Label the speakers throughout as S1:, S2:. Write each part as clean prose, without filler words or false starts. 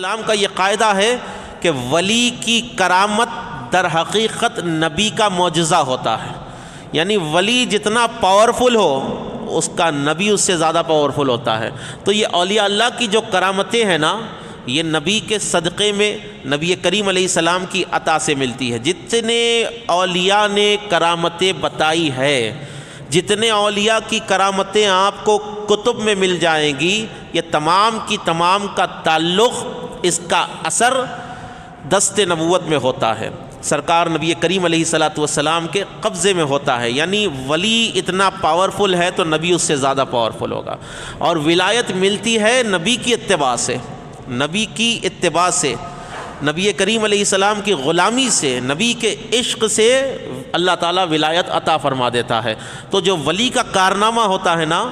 S1: اسلام کا یہ قاعدہ ہے کہ ولی کی کرامت در حقیقت نبی کا معجزہ ہوتا ہے، یعنی ولی جتنا پاورفل ہو اس کا نبی اس سے زیادہ پاورفل ہوتا ہے۔ تو یہ اولیاء اللہ کی جو کرامتیں ہیں نا، یہ نبی کے صدقے میں نبی کریم علیہ السلام کی عطا سے ملتی ہے۔ جتنے اولیاء نے کرامتیں بتائی ہے، جتنے اولیاء کی کرامتیں آپ کو کتب میں مل جائیں گی، یہ تمام کی تمام کا تعلق، اس کا اثر دست نبوت میں ہوتا ہے، سرکار نبی کریم علیہ السلام کے قبضے میں ہوتا ہے۔ یعنی ولی اتنا پاورفل ہے تو نبی اس سے زیادہ پاورفل ہوگا، اور ولایت ملتی ہے نبی کی اتباع سے، نبی کی اتباع سے، نبی کریم علیہ السلام کی غلامی سے، نبی کے عشق سے اللہ تعالیٰ ولایت عطا فرما دیتا ہے۔ تو جو ولی کا کارنامہ ہوتا ہے نا،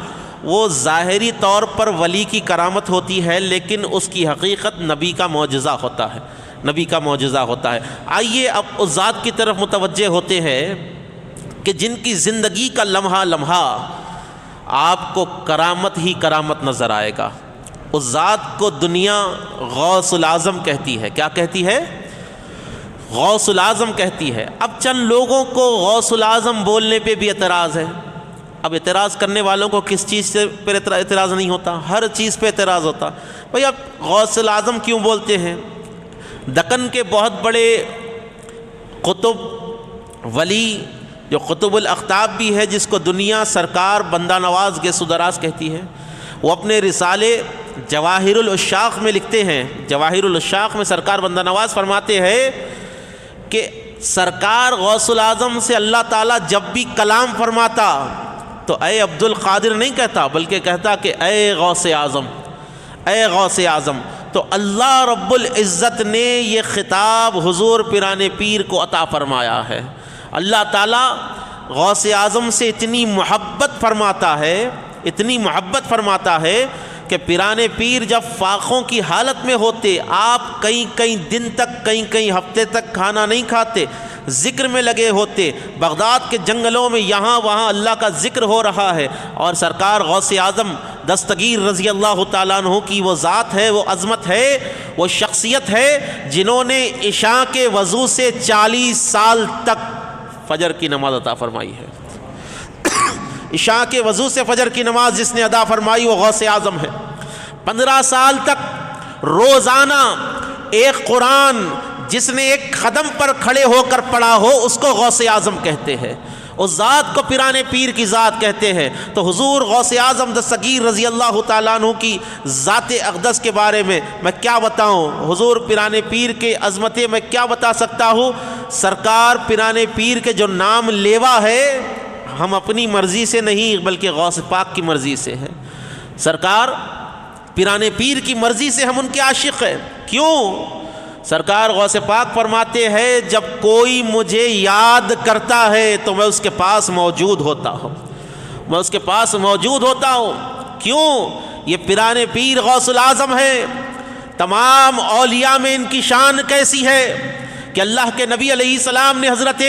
S1: وہ ظاہری طور پر ولی کی کرامت ہوتی ہے، لیکن اس کی حقیقت نبی کا معجزہ ہوتا ہے، نبی کا معجزہ ہوتا ہے۔ آئیے اب اس ذات کی طرف متوجہ ہوتے ہیں کہ جن کی زندگی کا لمحہ لمحہ آپ کو کرامت ہی کرامت نظر آئے گا۔ اس ذات کو دنیا غوث العظم کہتی ہے۔ کیا کہتی ہے؟ غوث العظم کہتی ہے۔ اب چند لوگوں کو غوث العظم بولنے پہ بھی اعتراض ہے۔ اب اعتراض کرنے والوں کو کس چیز سے پر اعتراض نہیں ہوتا؟ ہر چیز پہ اعتراض ہوتا۔ بھئی اب غوث العظم کیوں بولتے ہیں؟ دکن کے بہت بڑے قطب ولی جو قطب الاقطاب بھی ہے، جس کو دنیا سرکار بندہ نواز گیسو دراز کہتی ہے، وہ اپنے رسالے جواہر العشاق میں لکھتے ہیں۔ جواہر العشاق میں سرکار بندہ نواز فرماتے ہیں کہ سرکار غوث العظم سے اللہ تعالیٰ جب بھی کلام فرماتا تو اے عبد القادر نہیں کہتا، بلکہ کہتا کہ اے غوث اعظم، اے غوث اعظم۔ تو اللہ رب العزت نے یہ خطاب حضور پیران پیر کو عطا فرمایا ہے۔ اللہ تعالیٰ غوث اعظم سے اتنی محبت فرماتا ہے، اتنی محبت فرماتا ہے کہ پیران پیر جب فاقوں کی حالت میں ہوتے، آپ کئی دن تک، کئی ہفتے تک کھانا نہیں کھاتے، ذکر میں لگے ہوتے، بغداد کے جنگلوں میں یہاں وہاں اللہ کا ذکر ہو رہا ہے، اور سرکار غوث اعظم دستگیر رضی اللہ تعالیٰ عنہ کی وہ ذات ہے، وہ عظمت ہے، وہ شخصیت ہے، جنہوں نے عشاء کے وضو سے 40 سال تک فجر کی نماز عطا فرمائی ہے۔ عشاء کے وضو سے فجر کی نماز جس نے ادا فرمائی وہ غوث اعظم ہے۔ 15 سال تک روزانہ ایک قرآن جس نے ایک قدم پر کھڑے ہو کر پڑھا ہو، اس کو غوث اعظم کہتے ہیں، اس ذات کو پیران پیر کی ذات کہتے ہیں۔ تو حضور غوث اعظم دستگیر رضی اللہ تعالیٰ عنہ کی ذات اقدس کے بارے میں کیا بتاؤں؟ حضور پیران پیر کے عظمتیں میں کیا بتا سکتا ہوں؟ سرکار پیران پیر کے جو نام لیوا ہے، ہم اپنی مرضی سے نہیں بلکہ غوث پاک کی مرضی سے ہے۔ سرکار پیران پیر کی مرضی سے ہم ان کے عاشق ہیں۔ کیوں؟ سرکار غوث پاک فرماتے ہیں جب کوئی مجھے یاد کرتا ہے تو میں اس کے پاس موجود ہوتا ہوں، میں اس کے پاس موجود ہوتا ہوں۔ کیوں؟ یہ پیران پیر غوث العظم ہے۔ تمام اولیاء میں ان کی شان کیسی ہے کہ اللہ کے نبی علیہ السلام نے حضرت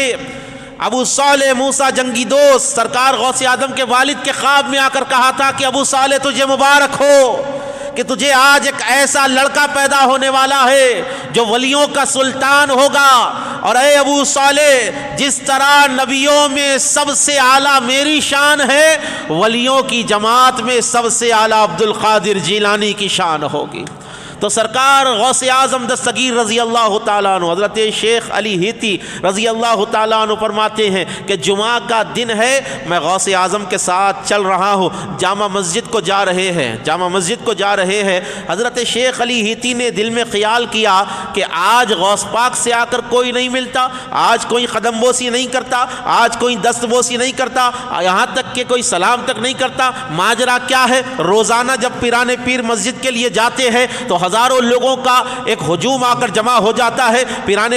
S1: ابو صالح موسیٰ جنگی دوست سرکار غوث اعظم کے والد کے خواب میں آ کر کہا تھا کہ ابو صالح تجھے مبارک ہو کہ تجھے آج ایک ایسا لڑکا پیدا ہونے والا ہے جو ولیوں کا سلطان ہوگا، اور اے ابو صالح جس طرح نبیوں میں سب سے اعلیٰ میری شان ہے، ولیوں کی جماعت میں سب سے اعلیٰ عبد القادر جیلانی کی شان ہوگی۔ تو سرکار غوث اعظم دستگیر رضی اللہ تعالیٰ عنہ حضرت شیخ علی ہیتی رضی اللہ تعالیٰ عنہ فرماتے ہیں کہ جمعہ کا دن ہے، میں غوث اعظم کے ساتھ چل رہا ہوں، جامع مسجد کو جا رہے ہیں، حضرت شیخ علی ہیتی نے دل میں خیال کیا کہ آج غوث پاک سے آ کر کوئی نہیں ملتا، آج کوئی قدم بوسی نہیں کرتا، آج کوئی دست بوسی نہیں کرتا، یہاں تک کہ کوئی سلام تک نہیں کرتا۔ ماجرا کیا ہے؟ روزانہ جب پیران پیر مسجد کے لیے جاتے ہیں تو ہزاروں لوگوں کا ایک ہجوم آ کر جمع ہو جاتا ہے، پیران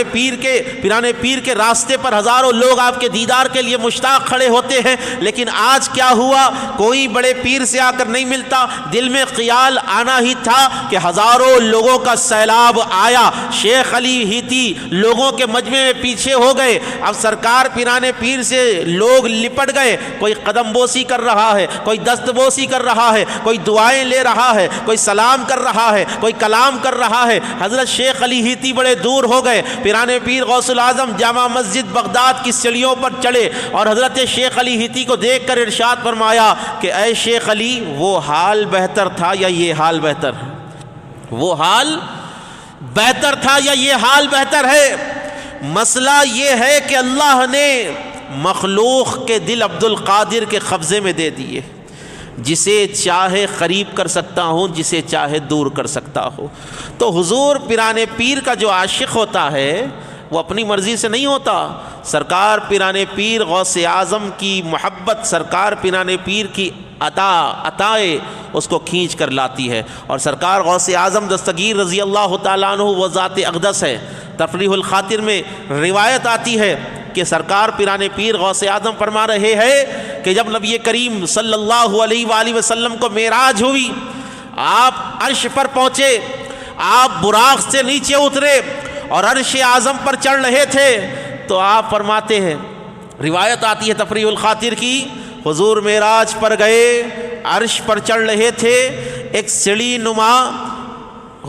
S1: پیر کے راستے پر ہزاروں لوگ آپ کے دیدار کے لیے مشتاق کھڑے ہوتے ہیں۔ لیکن آج کیا ہوا؟ کوئی بڑے پیر سے آ کر نہیں ملتا۔ دل میں خیال آنا ہی تھا کہ ہزاروں لوگوں کا سیلاب آیا، شیخ علی ہیتی لوگوں کے مجمع میں پیچھے ہو گئے۔ اب سرکار پیران پیر سے لوگ لپٹ گئے، کوئی قدم بوسی کر رہا ہے، کوئی دست بوسی کر رہا ہے، کوئی دعائیں لے رہا ہے، کوئی سلام کر رہا ہے، کوئی کلام کر رہا ہے، حضرت شیخ علی ہیتی بڑے دور ہو گئے، پیرانے پیر غوث العظم جامع مسجد بغداد کی سیڑھیوں پر چڑھے اور حضرت شیخ علی ہیتی کو دیکھ کر ارشاد فرمایا کہ اے شیخ علی، وہ حال بہتر تھا یا یہ حال بہتر ہے؟ وہ حال بہتر تھا یا یہ حال بہتر ہے؟ مسئلہ یہ ہے کہ اللہ نے مخلوق کے دل عبد القادر کے قبضے میں دے دیے، جسے چاہے قریب کر سکتا ہوں، جسے چاہے دور کر سکتا ہوں۔ تو حضور پیرانے پیر کا جو عاشق ہوتا ہے وہ اپنی مرضی سے نہیں ہوتا، سرکار پیرانے پیر غوث اعظم کی محبت، سرکار پیرانے پیر کی عطائے اس کو کھینچ کر لاتی ہے۔ اور سرکار غوث اعظم دستگیر رضی اللہ تعالیٰ عنہ وہ ذات اقدس ہے۔ تفریح الخاطر میں روایت آتی ہے کہ سرکار پیرانے پیر غوث اعظم فرما رہے ہیں کہ جب نبی کریم صلی اللہ علیہ وآلہ وسلم کو معراج ہوئی، آپ عرش پر پہنچے، آپ براق سے نیچے اترے اور عرش اعظم پر چڑھ رہے تھے، تو آپ فرماتے ہیں، روایت آتی ہے تفریح الخاطر کی، حضور معراج پر گئے، عرش پر چڑھ رہے تھے، ایک سیڑھی نما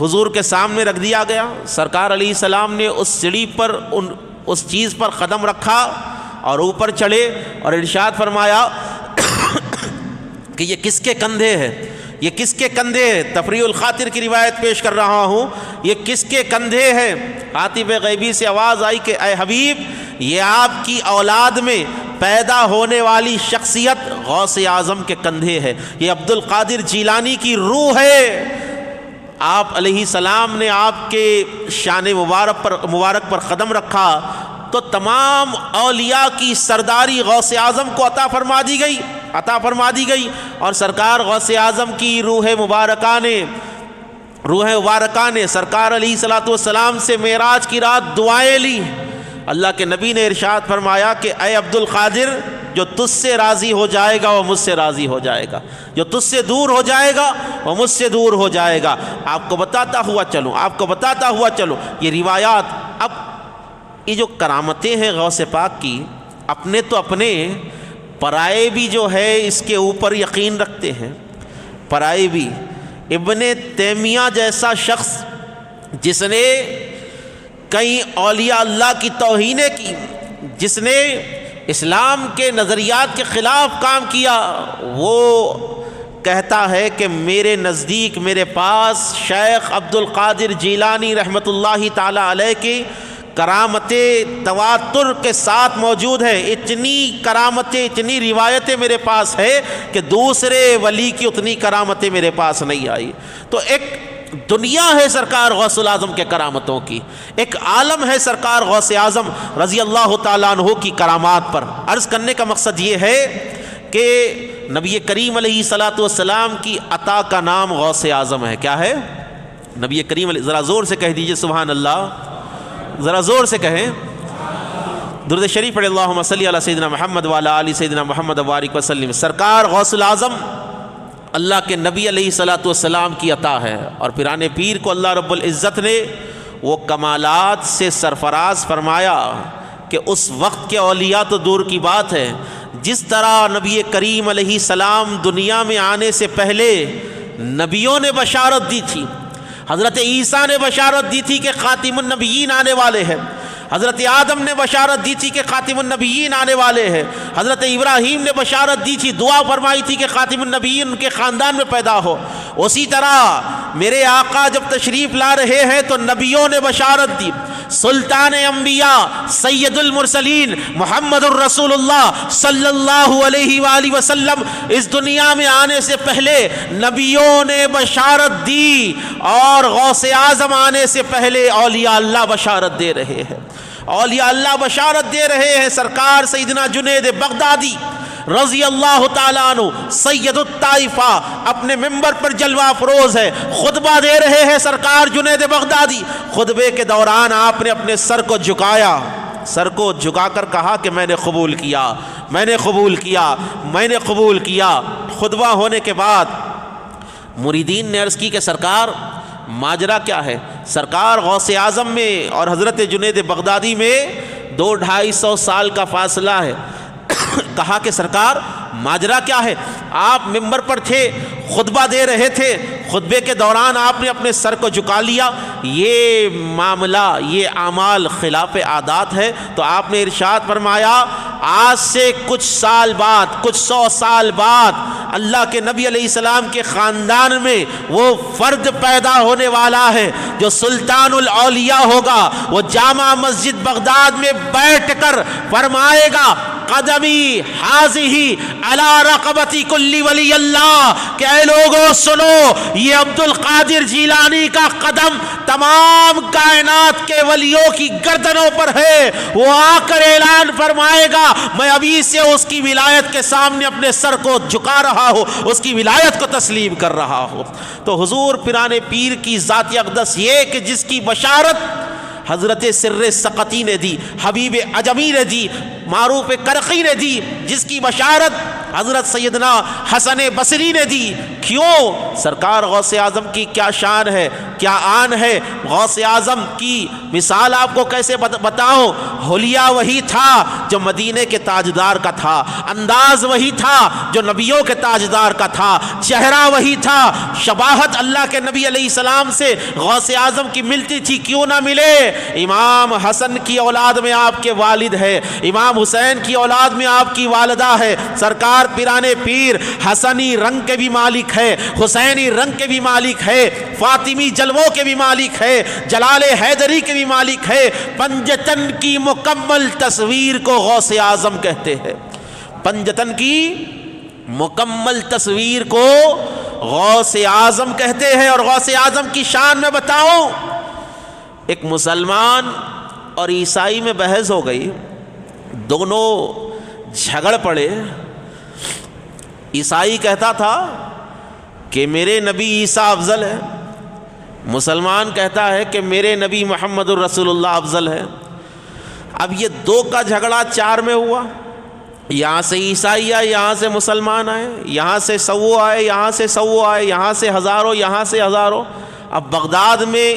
S1: حضور کے سامنے رکھ دیا گیا، سرکار علیہ السلام نے اس سیڑھی پر اس چیز پر قدم رکھا اور اوپر چڑھے اور ارشاد فرمایا کہ یہ کس کے کندھے ہے؟ یہ کس کے کندھے ہے؟ تفریح الخاطر کی روایت پیش کر رہا ہوں، یہ کس کے کندھے ہے؟ حاتب غیبی سے آواز آئی کہ اے حبیب، یہ آپ کی اولاد میں پیدا ہونے والی شخصیت غوث اعظم کے کندھے ہے، یہ عبد القادر جیلانی کی روح ہے۔ آپ علیہ السلام نے آپ کے شان مبارک پر قدم رکھا تو تمام اولیاء کی سرداری غوث اعظم کو عطا فرما دی گئی اور سرکار غوث اعظم کی روح مبارکہ نے سرکار علیہ الصلوۃ والسلام سے معراج کی رات دعائیں لی۔ اللہ کے نبی نے ارشاد فرمایا کہ اے عبد القادر، جو تجھ سے راضی ہو جائے گا وہ مجھ سے راضی ہو جائے گا، جو تجھ سے دور ہو جائے گا وہ مجھ سے دور ہو جائے گا۔ آپ کو بتاتا ہوا چلوں یہ روایات، اب یہ جو کرامتیں ہیں غوث پاک کی، اپنے تو اپنے، پرائے بھی جو ہے اس کے اوپر یقین رکھتے ہیں، پرائے بھی۔ ابن تیمیہ جیسا شخص جس نے کئی اولیاء اللہ کی توہینیں کی، جس نے اسلام کے نظریات کے خلاف کام کیا، وہ کہتا ہے کہ میرے نزدیک، میرے پاس شیخ عبد القادر جیلانی رحمۃ اللہ تعالی علیہ کی کرامتیں تواتر کے ساتھ موجود ہیں۔ اتنی کرامتیں، اتنی روایتیں میرے پاس ہے کہ دوسرے ولی کی اتنی کرامتیں میرے پاس نہیں آئی۔ تو ایک دنیا ہے سرکار غوث العظم کے کرامتوں کی، ایک عالم ہے سرکار غوث اعظم رضی اللہ تعالیٰ عنہ کی کرامات پر۔ عرض کرنے کا مقصد یہ ہے کہ نبی کریم علیہ الصلوۃ والسلام کی عطا کا نام غوث اعظم ہے۔ کیا ہے؟ نبی کریم علیہ، ذرا زور سے کہہ دیجئے سبحان اللہ، ذرا زور سے کہیں، درود شریف پڑھیں، اللہم صلی علی سیدنا محمد وعلی آل سیدنا محمد وبارک وسلم۔ سرکار غوث العظم اللہ کے نبی علیہ الصلوۃ والسلام کی عطا ہے، اور پیرانے پیر کو اللہ رب العزت نے وہ کمالات سے سرفراز فرمایا کہ اس وقت کے اولیاء تو دور کی بات ہے، جس طرح نبی کریم علیہ السلام دنیا میں آنے سے پہلے نبیوں نے بشارت دی تھی، حضرت عیسیٰ نے بشارت دی تھی کہ خاتم النبیین آنے والے ہیں، حضرت آدم نے بشارت دی تھی کہ خاتم النبیین آنے والے ہیں، حضرت ابراہیم نے بشارت دی تھی، دعا فرمائی تھی کہ خاتم النبیین ان کے خاندان میں پیدا ہو۔ اسی طرح میرے آقا جب تشریف لا رہے ہیں تو نبیوں نے بشارت دی، سلطان انبیاء سید المرسلین محمد الرسول اللہ صلی اللہ علیہ وآلہ وسلم اس دنیا میں آنے سے پہلے نبیوں نے بشارت دی، اور غوث اعظم آنے سے پہلے اولیاء اللہ بشارت دے رہے ہیں، اولیاء اللہ بشارت دے رہے ہیں۔ سرکار سیدنا جنید بغدادی رضی اللہ تعالیٰ عنہ سید الطائفہ اپنے ممبر پر جلوہ افروز ہے، خطبہ دے رہے ہیں سرکار جنید بغدادی۔ خطبے کے دوران آپ نے اپنے سر کو جھکایا، سر کو جھکا کر کہا کہ میں نے قبول کیا، میں نے قبول کیا، میں نے قبول کیا۔ خطبہ ہونے کے بعد مریدین نے عرض کی کہ سرکار ماجرا کیا ہے؟ سرکار غوث اعظم میں اور حضرت جنید بغدادی میں 200-250 سال کا فاصلہ ہے۔ کہا کہ سرکار ماجرا کیا ہے؟ آپ ممبر پر تھے، خطبہ دے رہے تھے، خطبے کے دوران آپ نے اپنے سر کو جھکا لیا، یہ معاملہ، یہ اعمال خلاف عادات ہے۔ تو آپ نے ارشاد فرمایا آج سے کچھ سال بعد، کچھ 100 سال بعد اللہ کے نبی علیہ السلام کے خاندان میں وہ فرد پیدا ہونے والا ہے جو سلطان الاولیاء ہوگا۔ وہ جامع مسجد بغداد میں بیٹھ کر فرمائے گا قدمی حاضی علی رقبتی کل ولی اللہ، کہ اے لوگوں سنو، یہ عبد القادر جیلانی کا قدم تمام کائنات کے ولیوں کی گردنوں پر ہے۔ وہ آ کر اعلان فرمائے گا میں ابھی سے اس کی ولایت کے سامنے اپنے سر کو جھکا رہا ہوں، اس کی ولایت کو تسلیم کر رہا ہوں۔ تو حضور پیران پیر کی ذات اقدس یہ کہ جس کی بشارت حضرت سر سقطی نے دی، حبیب عجمی نے دی، معروف کرخی نے دی، جس کی بشارت حضرت سیدنا حسن بصری نے دی۔ کیوں؟ سرکار غوث اعظم کی کیا شان ہے، کیا آن ہے۔ غوث اعظم کی مثال آپ کو کیسے بتاؤں؟ حلیہ وہی تھا جو مدینے کے تاجدار کا تھا، انداز وہی تھا جو نبیوں کے تاجدار کا تھا، چہرہ وہی تھا، شباہت اللہ کے نبی علیہ السلام سے غوث اعظم کی ملتی تھی، کیوں نہ ملے؟ امام حسن کی اولاد میں آپ کے والد ہے، امام حسین کی اولاد میں آپ کی والدہ ہے۔ سرکار پیران پیر حسنی رنگ کے بھی مالک ہے، حسینی رنگ کے بھی مالک ہے، فاطمی جلووں کے بھی مالک ہے، جلال حیدری کے بھی مالک ہے۔ پنجتن کی مکمل تصویر کو غوث اعظم کہتے ہیں، پنجتن کی مکمل تصویر کو غوث اعظم کہتے ہیں۔ اور غوث اعظم کی شان میں بتاؤں، ایک مسلمان اور عیسائی میں بحث ہو گئی، دونوں جھگڑ پڑے۔ عیسائی کہتا تھا کہ میرے نبی عیسیٰ افضل ہے، مسلمان کہتا ہے کہ میرے نبی محمد الرسول اللہ افضل ہے۔ اب یہ دو کا جھگڑا 4 میں ہوا، یہاں سے عیسائی آئے، یہاں سے مسلمان آئے، یہاں سے 100 آئے، یہاں سے 100 آئے، یہاں سے ہزاروں، یہاں سے ہزاروں۔ اب بغداد میں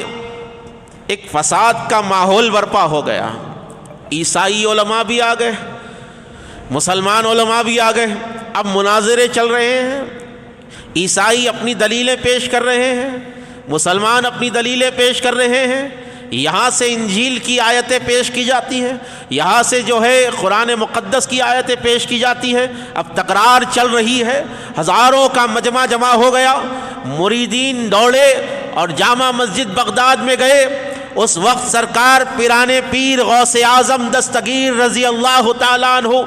S1: ایک فساد کا ماحول برپا ہو گیا، عیسائی علماء بھی آ گئے، مسلمان علماء بھی آ گئے۔ اب مناظرے چل رہے ہیں، عیسائی اپنی دلیلیں پیش کر رہے ہیں، مسلمان اپنی دلیلیں پیش کر رہے ہیں۔ یہاں سے انجیل کی آیتیں پیش کی جاتی ہیں، یہاں سے جو ہے قرآن مقدس کی آیتیں پیش کی جاتی ہیں۔ اب تکرار چل رہی ہے، ہزاروں کا مجمع جمع ہو گیا، مریدین دوڑے اور جامع مسجد بغداد میں گئے۔ اس وقت سرکار پیران پیر غوث اعظم دستگیر رضی اللہ تعالیٰ عنہ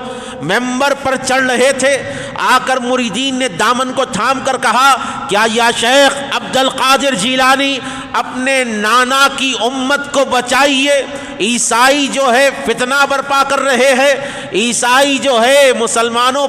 S1: ممبر پر چڑھ رہے تھے۔ آ کر مریدین نے دامن کو تھام کر کہا کیا یا شیخ عبد القادر جیلانی اپنے نانا کی امت کو بچائیے، عیسائی جو ہے فتنہ برپا کر رہے ہیں، عیسائی جو ہے مسلمانوں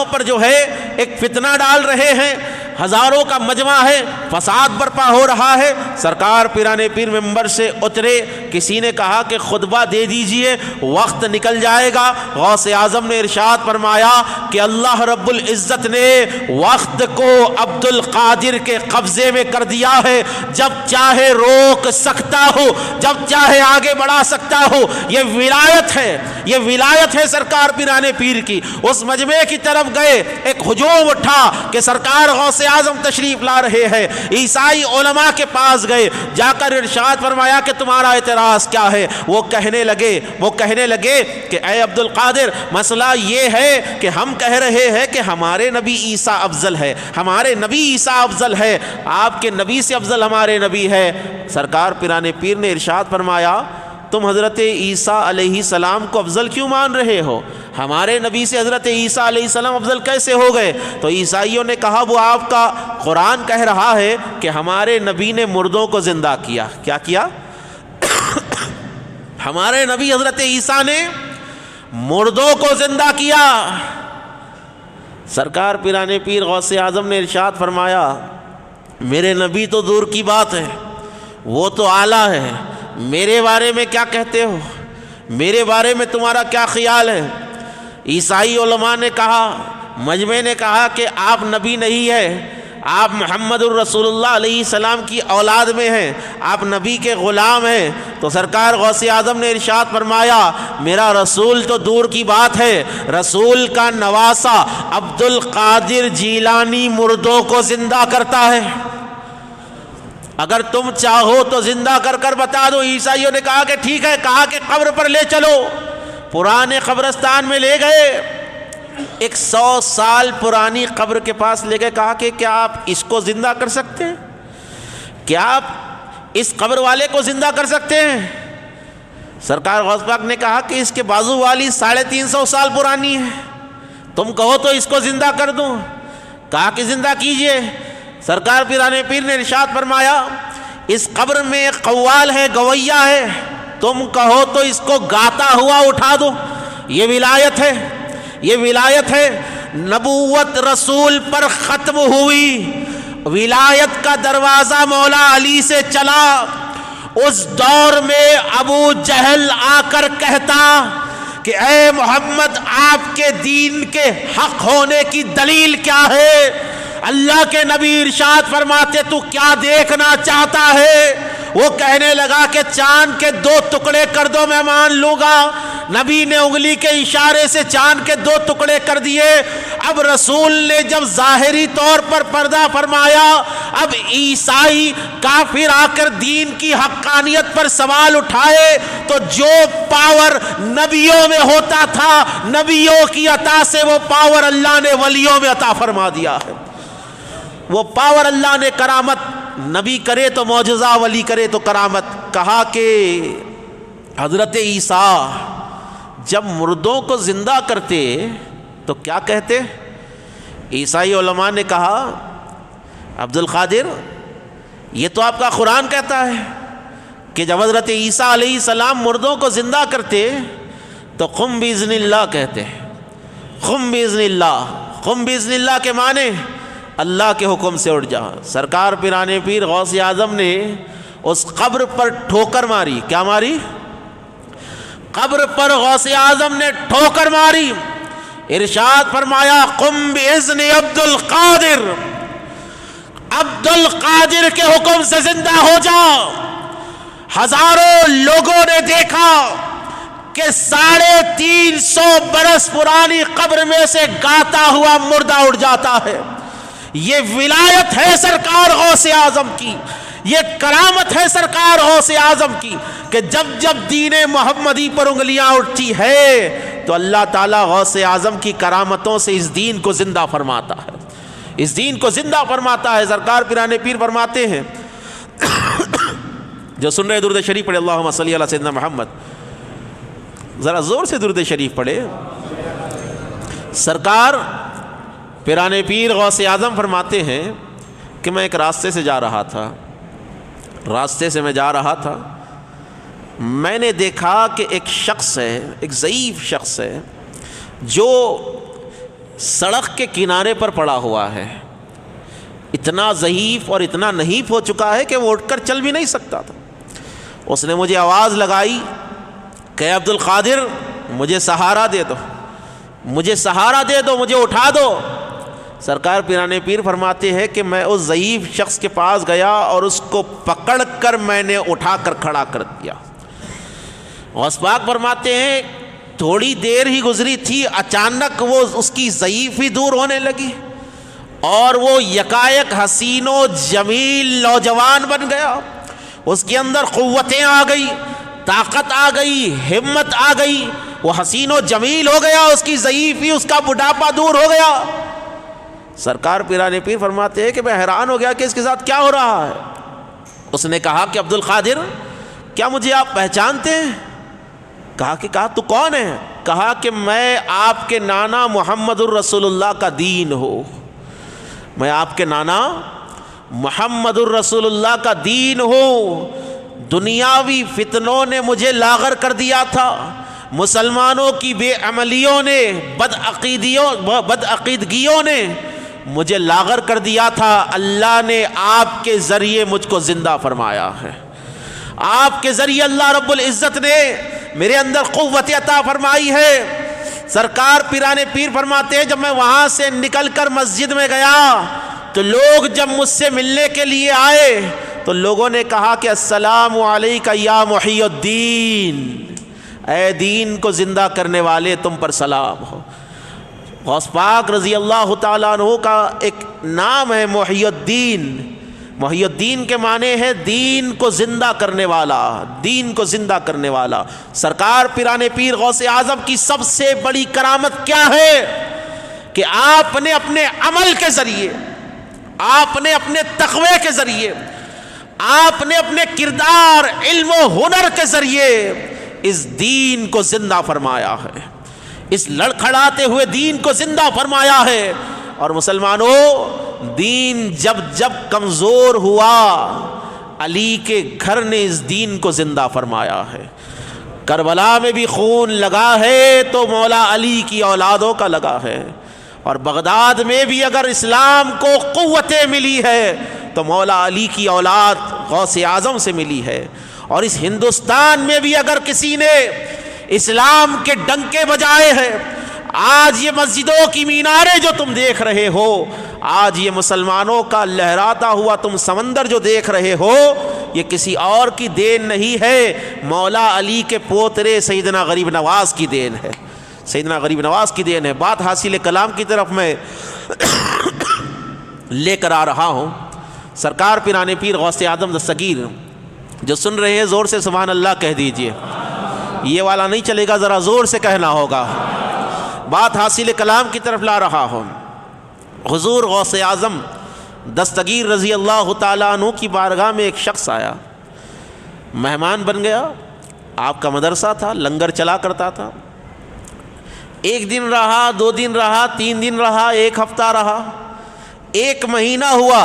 S1: پر جو ہے ایک فتنہ ڈال رہے ہیں، ہزاروں کا مجمع ہے، فساد برپا ہو رہا ہے۔ سرکار پیران پیر ممبر سے اترے، کسی نے کہا کہ خطبہ دے دیجئے، وقت نکل جائے گا۔ غوث اعظم نے ارشاد فرمایا کہ اللہ رب العزت نے وقت کو عبد القادر کے قبضے میں کر دیا ہے، جب چاہے روک سکتا ہو، جب چاہے آگے بڑھا سکتا ہو۔ یہ ولایت ہے، یہ ولایت ہے سرکار پیران پیر کی۔ اس مجمع کی طرف گئے، ایک ہجوم اٹھا کہ سرکار غوث اعظم تشریف لا رہے ہیں۔ عیسائی علماء کے پاس گئے، جا کر ارشاد فرمایا کہ تمہارا اعتراض کیا ہے؟ وہ کہنے لگے کہ اے عبد القادر، مسئلہ یہ ہے کہ ہم کہہ رہے ہیں کہ ہمارے نبی عیسیٰ افضل ہے، ہمارے نبی عیسیٰ افضل ہے، آپ کے نبی سے افضل ہمارے نبی ہے۔ سرکار پیران پیر نے ارشاد فرمایا تم حضرت عیسیٰ علیہ السلام کو افضل کیوں مان رہے ہو؟ ہمارے نبی سے حضرت عیسیٰ علیہ السلام افضل کیسے ہو گئے؟ تو عیسائیوں نے کہا وہ آپ کا قرآن کہہ رہا ہے کہ ہمارے نبی نے مردوں کو زندہ کیا۔ کیا کیا؟ ہمارے نبی حضرت عیسیٰ نے مردوں کو زندہ کیا۔ سرکار پیران پیر غوث اعظم نے ارشاد فرمایا میرے نبی تو دور کی بات ہے، وہ تو اعلیٰ ہے، میرے بارے میں کیا کہتے ہو؟ میرے بارے میں تمہارا کیا خیال ہے؟ عیسائی علماء نے کہا، مجمع نے کہا کہ آپ نبی نہیں ہے، آپ محمد الرسول اللہ علیہ السلام کی اولاد میں ہیں، آپ نبی کے غلام ہیں، تو سرکار غوث اعظم نے ارشاد فرمایا میرا رسول تو دور کی بات ہے، رسول کا نواسا عبد القادر جیلانی مردوں کو زندہ کرتا ہے، اگر تم چاہو تو زندہ کر کر بتا دو۔ عیسائیوں نے کہا کہ ٹھیک ہے، کہا کہ قبر پر لے چلو، پرانے قبرستان میں لے گئے، 100 سال پرانی قبر کے پاس لے گئے، کہا کہ کیا آپ اس کو زندہ کر سکتے ہیں؟ کیا آپ اس قبر والے کو زندہ کر سکتے ہیں؟ سرکار غوث پاک نے کہا کہ اس کے بازو والی 350 سال پرانی ہے، تم کہو تو اس کو زندہ کر دوں۔ کہا کہ زندہ کیجئے۔ سرکار پیرانے پیر نے ارشاد فرمایا اس قبر میں ایک قوال ہے، گویا ہے، تم کہو تو اس کو گاتا ہوا اٹھا دو۔ یہ ولایت ہے، یہ ولایت ہے۔ نبوت رسول پر ختم ہوئی، ولایت کا دروازہ مولا علی سے چلا۔ اس دور میں ابو جہل آ کر کہتا کہ اے محمد آپ کے دین کے حق ہونے کی دلیل کیا ہے؟ اللہ کے نبی ارشاد فرماتے تو کیا دیکھنا چاہتا ہے؟ وہ کہنے لگا کہ چاند کے 2 ٹکڑے کر دو میں مان لوں گا۔ نبی نے انگلی کے اشارے سے چاند کے 2 ٹکڑے کر دیے۔ اب رسول نے جب ظاہری طور پر پردہ فرمایا، اب عیسائی کافر آ کر دین کی حقانیت پر سوال اٹھائے تو جو پاور نبیوں میں ہوتا تھا، نبیوں کی عطا سے وہ پاور اللہ نے ولیوں میں عطا فرما دیا ہے۔ وہ پاور اللہ نے کرامت، نبی کرے تو معجزہ، ولی کرے تو کرامت۔ کہا کہ حضرت عیسیٰ جب مردوں کو زندہ کرتے تو کیا کہتے؟ عیسائی علماء نے کہا عبد القادر یہ تو آپ کا قرآن کہتا ہے کہ جب حضرت عیسیٰ علیہ السلام مردوں کو زندہ کرتے تو قم باذن اللہ کہتے، قم باذن اللہ۔ قم باذن اللہ کے معنی اللہ کے حکم سے اٹھ جا۔ سرکار پیرانے پیر غوث اعظم نے اس قبر پر ٹھوکر ماری۔ کیا ماری؟ قبر پر غوث اعظم نے ٹھوکر ماری، ارشاد فرمایا قم باذن عبد القادر، عبد القادر کے حکم سے زندہ ہو جا۔ ہزاروں لوگوں نے دیکھا کہ 350 برس پرانی قبر میں سے گاتا ہوا مردہ اٹھ جاتا ہے۔ یہ ولایت ہے سرکار غوث اعظم کی، یہ کرامت ہے سرکار غوث اعظم کی کہ جب جب دین محمدی پر انگلیاں اٹھتی ہے تو اللہ تعالیٰ غوث اعظم کی کرامتوں سے اس دین کو زندہ فرماتا ہے، اس دین کو زندہ فرماتا ہے۔ سرکار پیرانے پیر فرماتے ہیں جو سن رہے درود شریف پڑھے اللہم صلی علی سیدنا محمد، ذرا زور سے درود شریف پڑھے۔ سرکار پیرانے پیر غوث اعظم فرماتے ہیں کہ میں ایک راستے سے جا رہا تھا، راستے سے میں جا رہا تھا، میں نے دیکھا کہ ایک شخص ہے، ایک ضعیف شخص ہے جو سڑک کے کنارے پر پڑا ہوا ہے، اتنا ضعیف اور اتنا نحیف ہو چکا ہے کہ وہ اٹھ کر چل بھی نہیں سکتا تھا۔ اس نے مجھے آواز لگائی کہ عبد القادر مجھے سہارا دے دو، مجھے سہارا دے دو، مجھے اٹھا دو۔ سرکار پیرانے پیر فرماتے ہیں کہ میں اس ضعیف شخص کے پاس گیا اور اس کو پکڑ کر میں نے اٹھا کر کھڑا کر دیا۔ غوث پاک فرماتے ہیں تھوڑی دیر ہی گزری تھی، اچانک وہ اس کی ضعیفی دور ہونے لگی اور وہ یکایک حسین و جمیل نوجوان بن گیا۔ اس کے اندر قوتیں آ گئی، طاقت آ گئی، ہمت آ گئی، وہ حسین و جمیل ہو گیا، اس کی ضعیفی، اس کا بڑھاپا دور ہو گیا۔ سرکار پیرانے پیر فرماتے ہیں کہ میں حیران ہو گیا کہ اس کے ساتھ کیا ہو رہا ہے۔ اس نے کہا کہ عبد القادر کیا مجھے آپ پہچانتے ہیں؟ کہا تو کون ہے؟ کہا کہ میں آپ کے نانا محمد الرسول اللہ کا دین ہو، میں آپ کے نانا محمد الرسول اللہ کا دین ہو۔ دنیاوی فتنوں نے مجھے لاغر کر دیا تھا، مسلمانوں کی بے عملیوں نے، بدعقیدگیوں نے مجھے لاغر کر دیا تھا۔ اللہ نے آپ کے ذریعے مجھ کو زندہ فرمایا ہے، آپ کے ذریعے اللہ رب العزت نے میرے اندر قوت عطا فرمائی ہے۔ سرکار پیرانے پیر فرماتے ہیں جب میں وہاں سے نکل کر مسجد میں گیا تو لوگ جب مجھ سے ملنے کے لیے آئے تو لوگوں نے کہا کہ السلام علیکہ یا محی الدین، اے دین کو زندہ کرنے والے تم پر سلام ہو۔ غوث پاک رضی اللہ تعالیٰ عنہ کا ایک نام ہے محی الدین۔ محی الدین کے معنی ہے دین کو زندہ کرنے والا، دین کو زندہ کرنے والا۔ سرکار پیران پیر غوث اعظم کی سب سے بڑی کرامت کیا ہے کہ آپ نے اپنے عمل کے ذریعے، آپ نے اپنے تقوی کے ذریعے، آپ نے اپنے کردار، علم و ہنر کے ذریعے اس دین کو زندہ فرمایا ہے، اس لڑکھڑاتے ہوئے دین کو زندہ فرمایا ہے۔ اور مسلمانوں، دین جب جب کمزور ہوا، علی کے گھر نے اس دین کو زندہ فرمایا ہے۔ کربلا میں بھی خون لگا ہے تو مولا علی کی اولادوں کا لگا ہے، اور بغداد میں بھی اگر اسلام کو قوتیں ملی ہے تو مولا علی کی اولاد غوث اعظم سے ملی ہے۔ اور اس ہندوستان میں بھی اگر کسی نے اسلام کے ڈنکے بجائے ہیں، آج یہ مسجدوں کی میناریں جو تم دیکھ رہے ہو، آج یہ مسلمانوں کا لہراتا ہوا تم سمندر جو دیکھ رہے ہو، یہ کسی اور کی دین نہیں ہے، مولا علی کے پوترے سیدنا غریب نواز کی دین ہے، سیدنا غریب نواز کی دین ہے۔ بات حاصل کلام کی طرف میں لے کر آ رہا ہوں۔ سرکار پیران پیر غوث اعظم دستگیر، جو سن رہے ہیں زور سے سبحان اللہ کہہ دیجئے، یہ والا نہیں چلے گا، ذرا زور سے کہنا ہوگا۔ بات حاصل کلام کی طرف لا رہا ہوں۔ حضور غوث اعظم دستگیر رضی اللہ تعالیٰ عنہ کی بارگاہ میں ایک شخص آیا، مہمان بن گیا۔ آپ کا مدرسہ تھا، لنگر چلا کرتا تھا۔ ایک دن رہا، 2 دن رہا، 3 دن رہا، 1 ہفتہ رہا، 1 مہینہ ہوا۔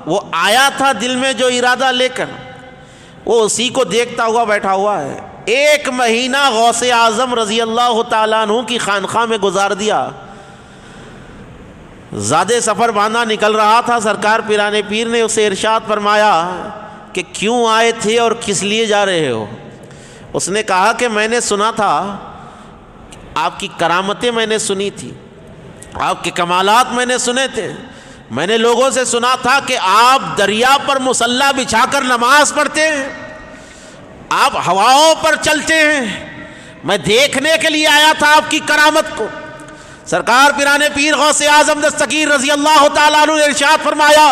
S1: وہ آیا تھا دل میں جو ارادہ لے کر، وہ اسی کو دیکھتا ہوا بیٹھا ہوا ہے۔ 1 مہینہ غوث اعظم رضی اللہ تعالیٰ عنہ کی خانقاہ میں گزار دیا۔ زادے سفر باندھا نکل رہا تھا، سرکار پیران پیر نے اسے ارشاد فرمایا کہ کیوں آئے تھے اور کس لیے جا رہے ہو؟ اس نے کہا کہ میں نے سنا تھا، آپ کی کرامتیں میں نے سنی تھی، آپ کے کمالات میں نے سنے تھے، میں نے لوگوں سے سنا تھا کہ آپ دریا پر مصلی بچھا کر نماز پڑھتے ہیں، آپ ہواؤں پر چلتے ہیں، میں دیکھنے کے لیے آیا تھا آپ کی کرامت کو۔ سرکار پیران پیر غوث اعظم دستگیر رضی اللہ تعالیٰ عنہ نے ارشاد فرمایا،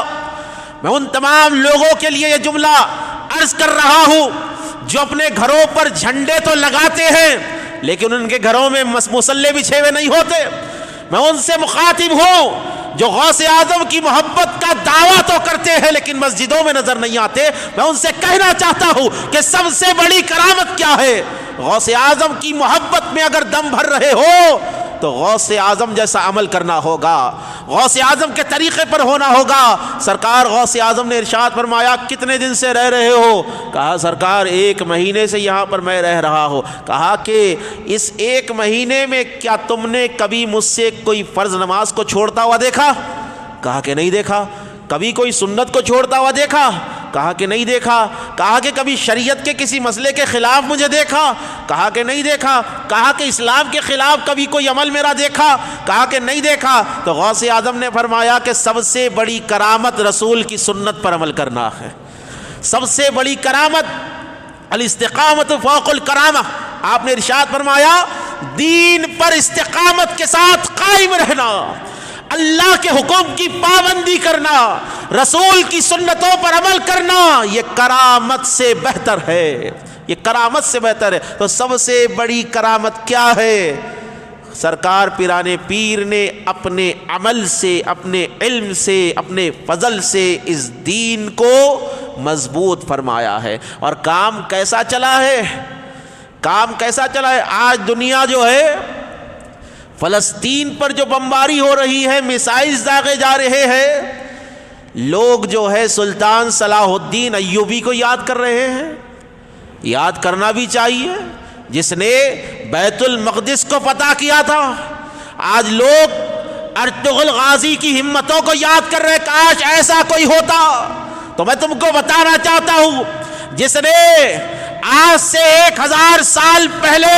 S1: میں ان تمام لوگوں کے لیے یہ جملہ عرض کر رہا ہوں جو اپنے گھروں پر جھنڈے تو لگاتے ہیں لیکن ان کے گھروں میں مصلے بچھے ہوئے نہیں ہوتے۔ میں ان سے مخاطب ہوں جو غوث اعظم کی محبت کا دعویٰ تو کرتے ہیں لیکن مسجدوں میں نظر نہیں آتے۔ میں ان سے کہنا چاہتا ہوں کہ سب سے بڑی کرامت کیا ہے؟ غوث اعظم کی محبت میں اگر دم بھر رہے ہو تو غوث اعظم جیسا عمل کرنا ہوگا، غوث اعظم کے طریقے پر ہونا ہوگا۔ سرکار غوث اعظم نے ارشاد فرمایا، کتنے دن سے رہ رہے ہو؟ کہا سرکار 1 مہینے سے یہاں پر میں رہ رہا ہوں۔ کہا کہ اس 1 مہینے میں کیا تم نے کبھی مجھ سے کوئی فرض نماز کو چھوڑتا ہوا دیکھا؟ کہا کہ نہیں دیکھا۔ کبھی کوئی سنت کو چھوڑتا ہوا دیکھا؟ کہا کہ نہیں دیکھا۔ کہا کہ کبھی شریعت کے کسی مسئلے کے خلاف مجھے دیکھا؟ کہا کہ نہیں دیکھا۔ کہا کہ اسلام کے خلاف کبھی کوئی عمل میرا دیکھا؟ کہا کہ نہیں دیکھا۔ تو غوث اعظم نے فرمایا کہ سب سے بڑی کرامت رسول کی سنت پر عمل کرنا ہے، سب سے بڑی کرامت الاستقامت فوق الکرامہ۔ آپ نے ارشاد فرمایا دین پر استقامت کے ساتھ قائم رہنا، اللہ کے حکم کی پابندی کرنا، رسول کی سنتوں پر عمل کرنا، یہ کرامت سے بہتر ہے، یہ کرامت سے بہتر ہے۔ تو سب سے بڑی کرامت کیا ہے؟ سرکار پیران پیر نے اپنے عمل سے، اپنے علم سے، اپنے فضل سے اس دین کو مضبوط فرمایا ہے۔ اور کام کیسا چلا ہے؟ کام کیسا چلا ہے؟ آج دنیا جو ہے فلسطین پر جو بمباری ہو رہی ہے، میسائلز داغے جا رہے ہیں، لوگ جو ہے سلطان صلاح الدین ایوبی کو یاد کر رہے ہیں۔ یاد کرنا بھی چاہیے، جس نے بیت المقدس کو فتح کیا تھا۔ آج لوگ ارطغرل غازی کی ہمتوں کو یاد کر رہے، کاش ایسا کوئی ہوتا۔ تو میں تم کو بتانا چاہتا ہوں، جس نے آج سے 1000 سال پہلے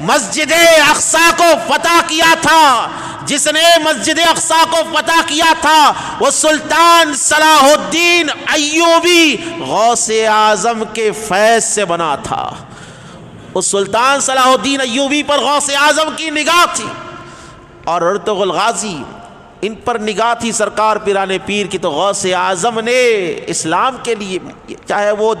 S1: مسجد اقصی کو فتح کیا تھا، جس نے مسجد اقصی کو فتح کیا تھا وہ سلطان صلاح الدین ایوبی غوث اعظم کے فیض سے بنا تھا۔ اس سلطان صلاح الدین ایوبی پر غوث اعظم کی نگاہ تھی، اور ارطغرل غازی ان پر نگاہ تھی سرکار پیران پیر کی۔ تو غوث اعظم نے اسلام کے لیے، چاہے وہ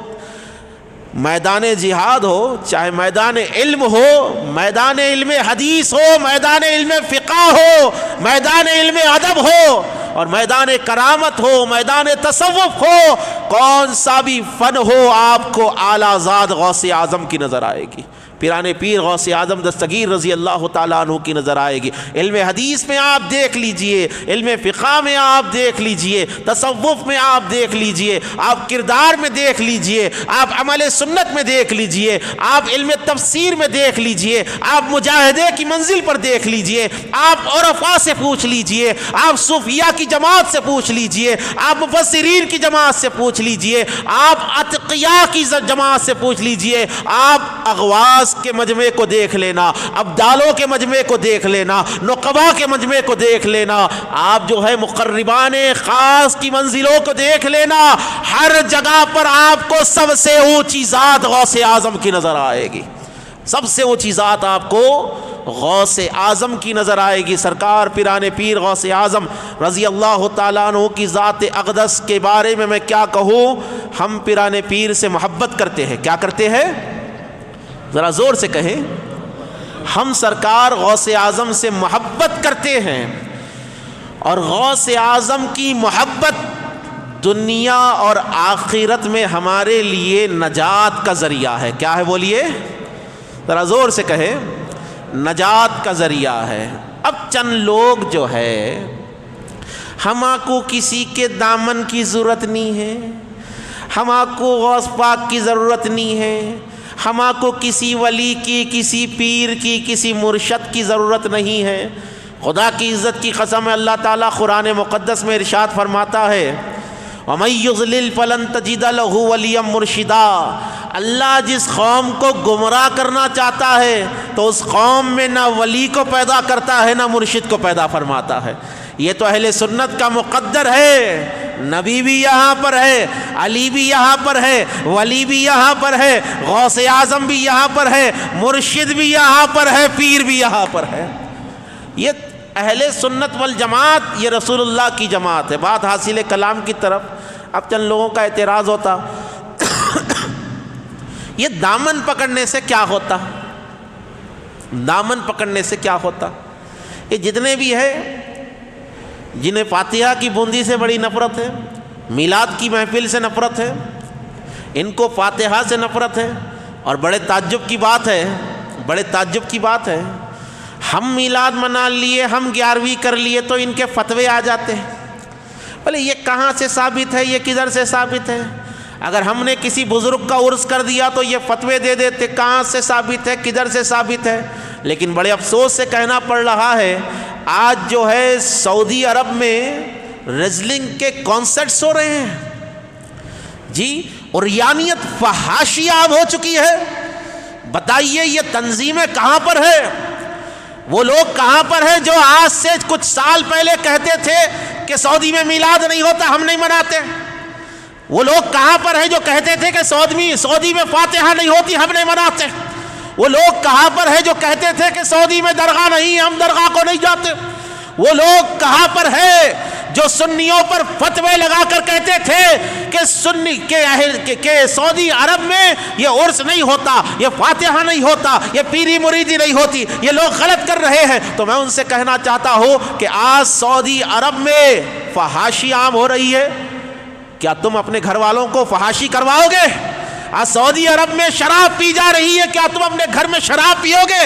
S1: میدان جہاد ہو، چاہے میدان علم ہو، میدان علم حدیث ہو، میدان علم فقہ ہو، میدان علم ادب ہو، اور میدان کرامت ہو، میدان تصوف ہو، کون سا بھی فن ہو، آپ کو اعلیٰ ذات غوث اعظم کی نظر آئے گی۔ پیران پیر غوث اعظم دستگیر رضی اللہ تعالیٰ عنہ کی نظر آئے گی۔ علم حدیث میں آپ دیکھ لیجئے، علم فقہ میں آپ دیکھ لیجئے، تصوف میں آپ دیکھ لیجئے، آپ کردار میں دیکھ لیجئے، آپ عمل سنت میں دیکھ لیجئے، آپ علم تفسیر میں دیکھ لیجئے، آپ مجاہدے کی منزل پر دیکھ لیجئے، آپ عرفاء سے پوچھ لیجئے، آپ صوفیہ کی جماعت سے پوچھ لیجئے، آپ مفسرین کی جماعت سے پوچھ لیجئے، آپ اتقیاء کی جماعت سے پوچھ لیجئے، آپ اغواس کے مجمع کو دیکھ لینا، ابدالوں کے مجمع کو دیکھ لینا، نقبا کے مجمع کو دیکھ لینا، آپ جو ہے مقربان خاص کی منزلوں کو دیکھ لینا، ہر جگہ پر آپ کو سب سے اونچی ذات غوث اعظم کی نظر آئے گی۔ سب سے اونچی ذات آپ کو غوث اعظم کی نظر آئے گی۔ سرکار پیران پیر غوث اعظم رضی اللہ تعالیٰ عنہ کی ذات اقدس کے بارے میں کیا کہوں، ہم پیران پیر سے محبت کرتے ہیں۔ کیا کرتے ہیں؟ ذرا زور سے کہیں۔ ہم سرکار غوث اعظم سے محبت کرتے ہیں، اور غوث اعظم کی محبت دنیا اور آخرت میں ہمارے لیے نجات کا ذریعہ ہے۔ کیا ہے بولیے؟ ذرا زور سے کہیں۔ نجات کا ذریعہ ہے۔ اب چند لوگ جو ہے، ہما کو کسی کے دامن کی ضرورت نہیں ہے، ہما کو غوث پاک کی ضرورت نہیں ہے، ہما کو کسی ولی کی، کسی پیر کی، کسی مرشد کی ضرورت نہیں ہے۔ خدا کی عزت کی قسم ہے، اللہ تعالیٰ قرآن مقدس میں ارشاد فرماتا ہے وَمَن يُضْلِلْ فَلَن تَجِدَ لَهُ وَلِيًّا مُرْشِدًا۔ اللہ جس قوم کو گمراہ کرنا چاہتا ہے تو اس قوم میں نہ ولی کو پیدا کرتا ہے، نہ مرشد کو پیدا فرماتا ہے۔ یہ تو اہل سنت کا مقدر ہے۔ نبی بھی یہاں پر ہے، علی بھی یہاں پر ہے، ولی بھی یہاں پر ہے، غوث اعظم بھی یہاں پر ہے، مرشد بھی یہاں پر ہے، پیر بھی یہاں پر ہے۔ یہ اہل سنت والجماعت، یہ رسول اللہ کی جماعت ہے۔ بات حاصل کلام کی طرف۔ اب چند لوگوں کا اعتراض ہوتا یہ دامن پکڑنے سے کیا ہوتا؟ دامن پکڑنے سے کیا ہوتا؟ یہ جتنے بھی ہے جنہیں فاتحہ کی بوندی سے بڑی نفرت ہے، میلاد کی محفل سے نفرت ہے، ان کو فاتحہ سے نفرت ہے، اور بڑے تعجب کی بات ہے، بڑے تعجب کی بات ہے، ہم میلاد منا لیے، ہم 11ویں کر لیے تو ان کے فتوے آ جاتے ہیں۔ بھلے یہ کہاں سے ثابت ہے، یہ کدھر سے ثابت ہے؟ اگر ہم نے کسی بزرگ کا عرس کر دیا تو یہ فتوے دے دیتے، کہاں سے ثابت ہے، کدھر سے ثابت ہے؟ لیکن بڑے افسوس سے کہنا پڑ رہا ہے، آج جو ہے سعودی عرب میں ریزلنگ کے کانسرٹس ہو رہے ہیں جی، اور یانیت فحاشی عام ہو چکی ہے۔ بتائیے یہ تنظیمیں کہاں پر ہے؟ وہ لوگ کہاں پر ہیں جو آج سے کچھ سال پہلے کہتے تھے کہ سعودی میں میلاد نہیں ہوتا، ہم نہیں مناتے؟ وہ لوگ کہاں پر ہیں جو کہتے تھے کہ سعودی میں فاتحہ نہیں ہوتی، ہم نہیں مناتے؟ وہ لوگ کہاں پر ہیں جو کہتے تھے کہ سعودی میں درگاہ نہیں، ہم درگاہ کو نہیں جاتے؟ وہ لوگ کہاں پر ہیں جو سنیوں پر فتوے لگا کر کہتے تھے کہ سنی کہ سعودی عرب میں یہ عرس نہیں ہوتا، یہ فاتحہ نہیں ہوتا، یہ پیری مریدی نہیں ہوتی، یہ لوگ غلط کر رہے ہیں؟ تو میں ان سے کہنا چاہتا ہوں کہ آج سعودی عرب میں فحاشی عام ہو رہی ہے، کیا تم اپنے گھر والوں کو فحاشی کرواؤ گے؟ آج سعودی عرب میں شراب پی جا رہی ہے، کیا تم اپنے گھر میں شراب پیو گے؟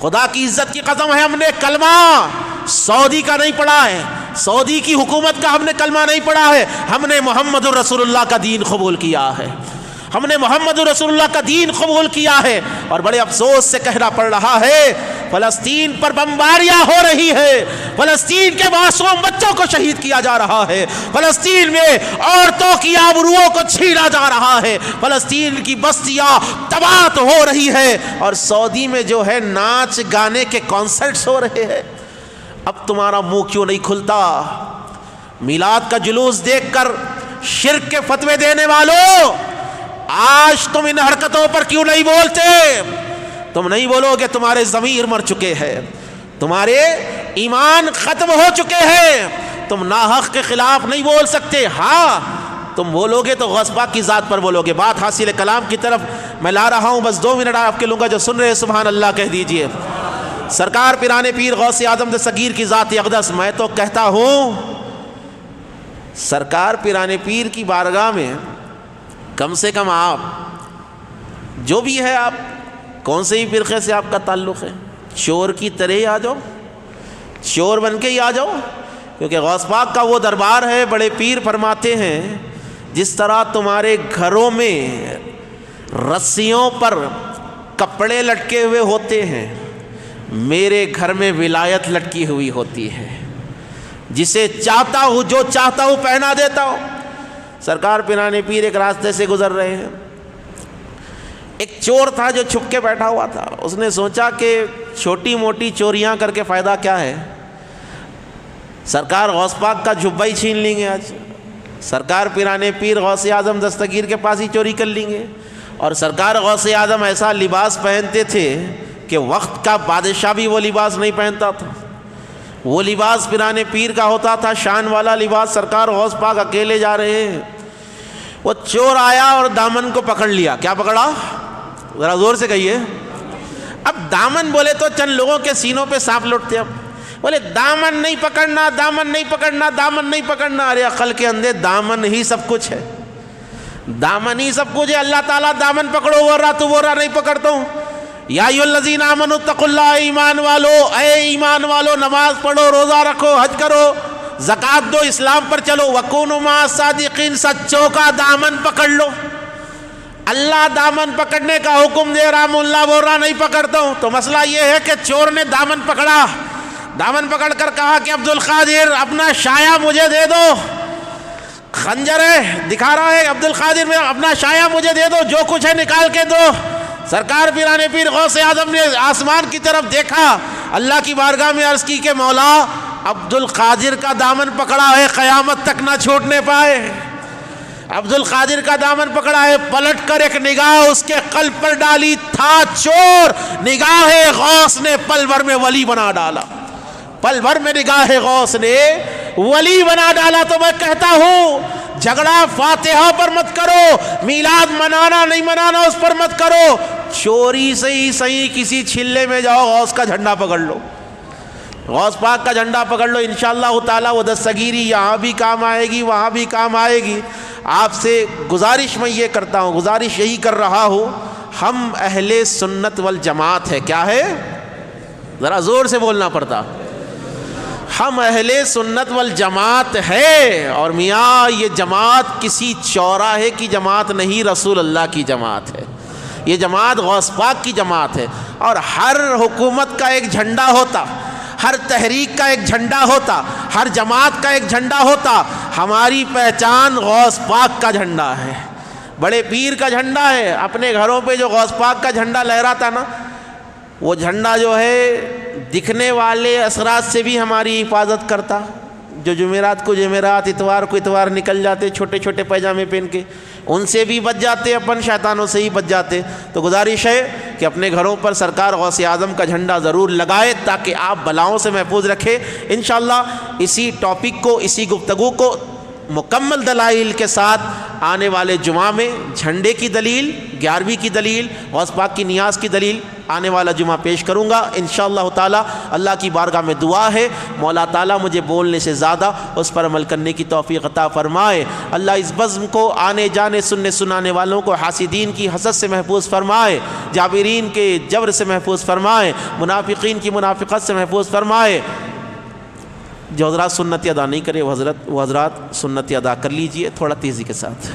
S1: خدا کی عزت کی قسم ہے، ہم نے کلمہ سعودی کا نہیں پڑھا ہے، سعودی کی حکومت کا ہم نے کلمہ نہیں پڑھا ہے، ہم نے محمد رسول اللہ کا دین قبول کیا ہے، ہم نے محمد رسول اللہ کا دین قبول کیا ہے۔ اور بڑے افسوس سے کہنا پڑ رہا ہے، فلسطین پر بمباریاں ہو رہی ہے، فلسطین کے معصوم بچوں کو شہید کیا جا رہا ہے، فلسطین میں عورتوں کی آبروؤں کو چھینا جا رہا ہے، فلسطین کی بستیاں تباہ ہو رہی ہے، اور سعودی میں جو ہے ناچ گانے کے کانسرٹس ہو رہے ہیں۔ اب تمہارا منہ کیوں نہیں کھلتا؟ میلاد کا جلوس دیکھ کر شرک کے فتوے دینے والوں، آج تم ان حرکتوں پر کیوں نہیں بولتے؟ تم نہیں بولو گے، تمہارے ضمیر مر چکے ہیں، تمہارے ایمان ختم ہو چکے ہیں، تم ناحق کے خلاف نہیں بول سکتے۔ ہاں تم بولو گے تو غوث پاک کی ذات پر بولو گے۔ بات حاصل کلام کی طرف میں لا رہا ہوں، بس 2 منٹ آپ کے لوں گا، جو سن رہے سبحان اللہ کہہ دیجئے۔ سرکار پیران پیر غوث اعظم دستگیر کی ذات اقدس، میں تو کہتا ہوں سرکار پیران پیر کی بارگاہ میں کم سے کم آپ جو بھی ہے، آپ کون سے ہی فرقے سے آپ کا تعلق ہے، چور کی طرح ہی آ جاؤ، چور بن کے ہی آ جاؤ، کیونکہ غوث پاک کا وہ دربار ہے۔ بڑے پیر فرماتے ہیں جس طرح تمہارے گھروں میں رسیوں پر کپڑے لٹکے ہوئے ہوتے ہیں، میرے گھر میں ولایت لٹکی ہوئی ہوتی ہے، جسے چاہتا ہوں جو چاہتا ہوں پہنا دیتا ہوں۔ سرکار پیران پیر ایک راستے سے گزر رہے ہیں، ایک چور تھا جو چھپ کے بیٹھا ہوا تھا، اس نے سوچا کہ چھوٹی موٹی چوریاں کر کے فائدہ کیا ہے، سرکار غوث پاک کا جھبا ہی چھین لیں گے، آج سرکار پیران پیر غوث اعظم دستگیر کے پاس ہی چوری کر لیں گے۔ اور سرکار غوث اعظم ایسا لباس پہنتے تھے کہ وقت کا بادشاہ بھی وہ لباس نہیں پہنتا تھا، وہ لباس پیران پیر کا ہوتا تھا، شان والا لباس۔ سرکار غوث پاک اکیلے جا رہے ہیں، وہ چور آیا اور دامن کو پکڑ لیا۔ کیا پکڑا؟ ذرا زور سے کہیے۔ اب دامن بولے تو چند لوگوں کے سینوں پہ سانپ لوٹتے، اب بولے دامن نہیں پکڑنا، دامن نہیں پکڑنا، دامن نہیں پکڑنا۔ ارے عقل کے اندھے، دامن ہی سب کچھ ہے، دامن ہی سب کچھ ہے۔ اللہ تعالیٰ دامن پکڑو بول رہا، تو بول رہا نہیں پکڑتا ہوں۔ یا ایھا الذین آمنوا اتقوا اللہ، ایمان والو، اے ایمان والو نماز پڑھو، روزہ رکھو، حج کرو، زکوٰۃ دو، اسلام پر چلو، وکونوا مع الصادقین، سچوں کا دامن پکڑ لو۔ اللہ دامن پکڑنے کا حکم دے رہا، اللہ بول رہا نہیں پکڑتا ہوں۔ تو مسئلہ یہ ہے کہ چور نے دامن پکڑا، دامن پکڑ کر کہا کہ عبد القادر اپنا شایہ مجھے دے دو، خنجر ہے دکھا رہا ہے، عبد القادر میں اپنا شایہ مجھے دے دو، جو کچھ ہے نکال کے دو۔ سرکار پیران پیر غوث اعظم نے آسمان کی طرف دیکھا، اللہ کی بارگاہ میں عرض کی کہ مولا عبد القادر کا دامن پکڑا ہے، قیامت تک نہ چھوٹنے پائے۔ عبد القادر کا دامن پکڑا ہے، پلٹ کر ایک نگاہ اس کے قلب پر ڈالی، تھا چور، نگاہ غوث نے پل بھر میں ولی بنا ڈالا، پل بھر میں نگاہ غوث نے ولی بنا ڈالا۔ تو میں کہتا ہوں جھگڑا فاتحہ پر مت کرو، میلاد منانا نہیں منانا اس پر مت کرو، چوری سے ہی صحیح کسی چھلے میں جاؤ، غوث کا جھنڈا پکڑ لو، غوث پاک کا جھنڈا پکڑ لو، انشاءاللہ تعالی وہ دستگیری یہاں بھی کام آئے گی، وہاں بھی کام آئے گی۔ آپ سے گزارش میں یہ کرتا ہوں، گزارش یہی کر رہا ہوں، ہم اہل سنت والجماعت ہے۔ کیا ہے؟ ذرا زور سے بولنا پڑتا، ہم اہل سنت والجماعت ہے۔ اور میاں یہ جماعت کسی چوراہے کی جماعت نہیں، رسول اللہ کی جماعت ہے، یہ جماعت غوث پاک کی جماعت ہے۔ اور ہر حکومت کا ایک جھنڈا ہوتا، ہر تحریک کا ایک جھنڈا ہوتا، ہر جماعت کا ایک جھنڈا ہوتا، ہماری پہچان غوث پاک کا جھنڈا ہے، بڑے پیر کا جھنڈا ہے۔ اپنے گھروں پہ جو غوث پاک کا جھنڈا لہراتا نا، وہ جھنڈا جو ہے دکھنے والے اثرات سے بھی ہماری حفاظت کرتا، جو جمعرات کو جمعرات، اتوار کو اتوار نکل جاتے چھوٹے چھوٹے پیجامے پہن کے، ان سے بھی بچ جاتے، اپن شیطانوں سے ہی بچ جاتے۔ تو گزارش ہے کہ اپنے گھروں پر سرکار غوث اعظم کا جھنڈا ضرور لگائے، تاکہ آپ بلاؤں سے محفوظ رکھے۔ انشاءاللہ اسی ٹاپک کو، اسی گفتگو کو مکمل دلائل کے ساتھ آنے والے جمعہ میں جھنڈے کی دلیل، 11ویں کی دلیل، غوث پاک کی نیاز کی دلیل آنے والا جمعہ پیش کروں گا انشاءاللہ تعالی۔ اللہ کی بارگاہ میں دعا ہے مولا تعالیٰ مجھے بولنے سے زیادہ اس پر عمل کرنے کی توفیق عطا فرمائے۔ اللہ اس بزم کو، آنے جانے سننے سنانے والوں کو حاسدین کی حسد سے محفوظ فرمائے، جابرین کے جبر سے محفوظ فرمائے، منافقین کی منافقت سے محفوظ فرمائے۔ جو حضرات سنتی ادا نہیں کرے وہ حضرات سنتی ادا کر لیجئے تھوڑا تیزی کے ساتھ۔